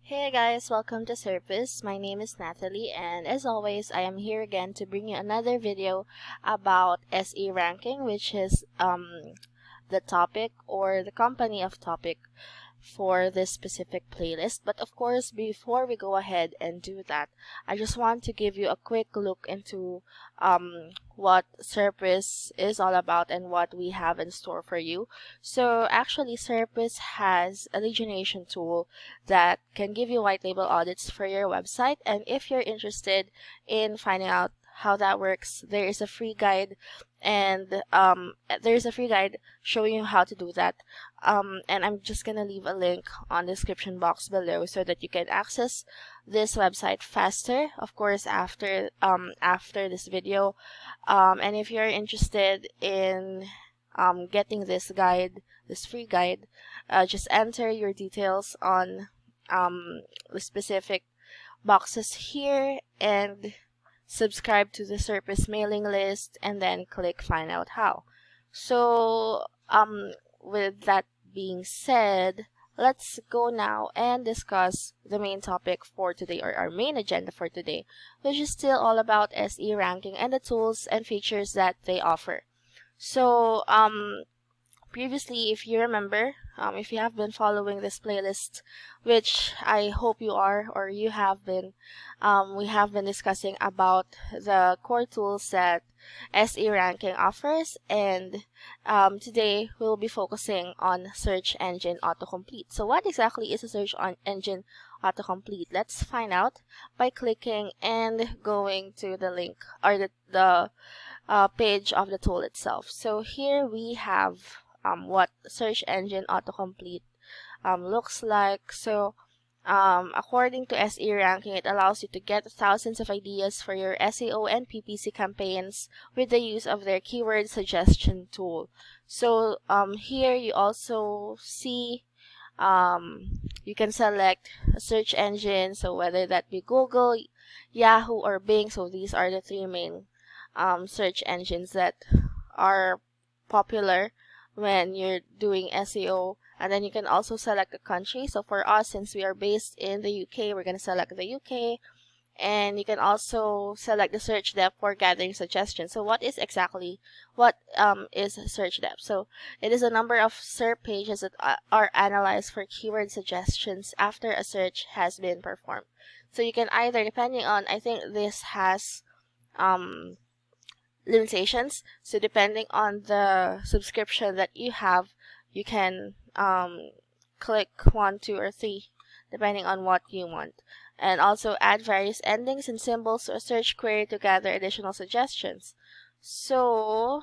Hey guys, welcome to SERPWizz. My name is Natalie, and as always, I am here again to bring you another video about SE ranking, which is the topic or the company of topic for this specific playlist. But of course, before we go ahead and do that, I just want to give you a quick look into what SERPWizz is all about and what we have in store for you. So actually, SERPWizz has a legitimation tool that can give you white label audits for your website, and if you're interested in finding out how that works, there is a free guide, and there's a free guide showing you how to do that. And I'm just gonna leave a link on the description box below so that you can access this website faster, of course, after this video. And if you're interested in getting this guide, this free guide, just enter your details on the specific boxes here and subscribe to the SERPWizz mailing list, and then click find out how. So with that being said, let's go now and discuss the main topic for today, or our main agenda for today, which is still all about SE ranking and the tools and features that they offer. So previously, if you remember, if you have been following this playlist, which I hope you are or you have been, we have been discussing about the core tools that SE ranking offers, and today we'll be focusing on search engine autocomplete. So what exactly is a search engine autocomplete? Let's find out by clicking and going to the link or the page of the tool itself. So here we have what search engine autocomplete looks like. So according to SE ranking, it allows you to get thousands of ideas for your SEO and PPC campaigns with the use of their keyword suggestion tool. So here you also see you can select a search engine, so whether that be Google, Yahoo, or Bing. So these are the three main search engines that are popular when you're doing SEO. And then you can also select a country. So for us, since we are based in the UK, we're going to select the UK. And you can also select the search depth for gathering suggestions. So what is search depth? So it is a number of SERP pages that are analyzed for keyword suggestions after a search has been performed. So you can either, depending on, I think this has limitations, so depending on the subscription that you have, you can click 1, 2, or 3 depending on what you want, and also add various endings and symbols to a search query to gather additional suggestions. So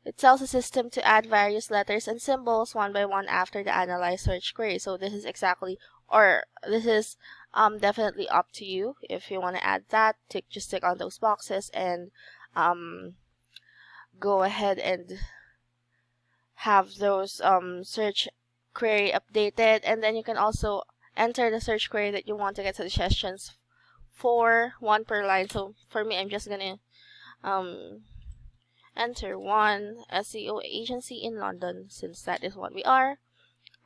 it tells the system to add various letters and symbols one by one after the analyzed search query. So this is definitely up to you if you want to add that. Just tick on those boxes and go ahead and have those search query updated, and then you can also enter the search query that you want to get suggestions for, one per line. So for me, I'm just gonna enter one SEO agency in London, since that is what we are,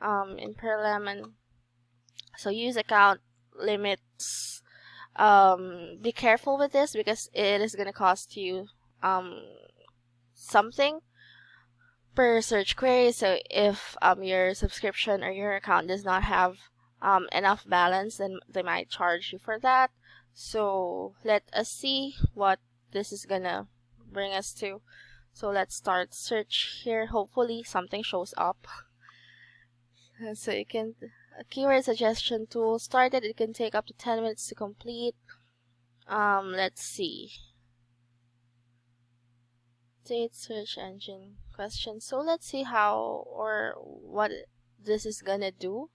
in per lemon. So use account limits. Be careful with this because it is gonna cost you something per search query. So if your subscription or your account does not have enough balance, then they might charge you for that. So let us see what this is gonna bring us to. So let's start search here. Hopefully something shows up. So you can, a keyword suggestion tool started. It can take up to 10 minutes to complete. Let's see. Date search engine question. So let's see how or what this is gonna do,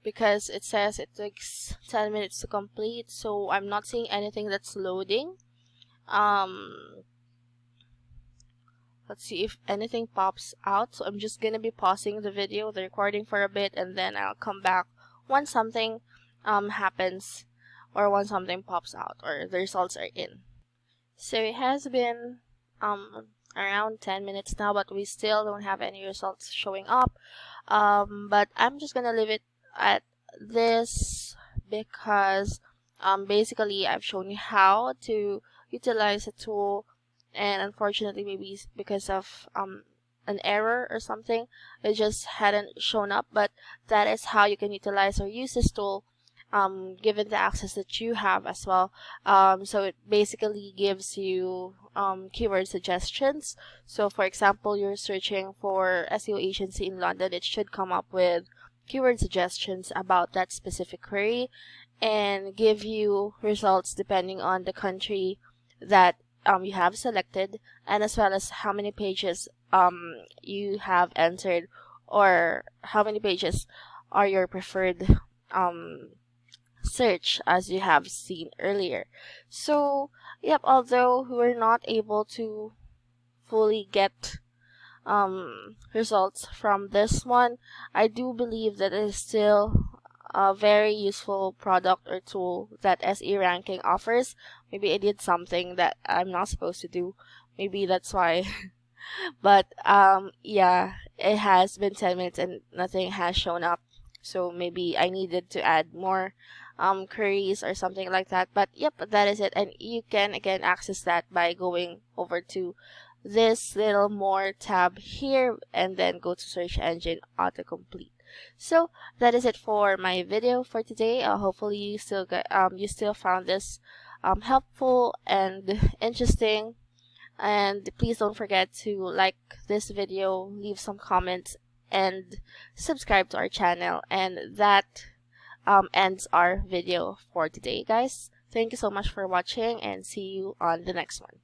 because it says it takes 10 minutes to complete. So I'm not seeing anything that's loading. Let's see if anything pops out. So I'm just gonna be pausing the recording for a bit, and then I'll come back once something happens, or once something pops out or the results are in. So it has been around 10 minutes now, but we still don't have any results showing up. But I'm just gonna leave it at this because basically I've shown you how to utilize a tool, and unfortunately maybe because of an error or something, it just hadn't shown up. But that is how you can utilize or use this tool, given the access that you have as well. So it basically gives you keyword suggestions. So for example, you're searching for SEO agency in London, it should come up with keyword suggestions about that specific query and give you results depending on the country that you have selected, and as well as how many pages you have entered, or how many pages are your preferred search, as you have seen earlier. So yep, although we're not able to fully get results from this one, I do believe that it is still a very useful product or tool that SE ranking offers. Maybe I did something that I'm not supposed to do, maybe that's why. But yeah, it has been 10 minutes and nothing has shown up, so maybe I needed to add more queries or something like that. But yep, that is it, and you can again access that by going over to this little more tab here and then go to search engine autocomplete. So that is it for my video for today. Hopefully you still found this helpful and interesting. And please don't forget to like this video, leave some comments, and subscribe to our channel. And that ends our video for today, guys. Thank you so much for watching, and see you on the next one.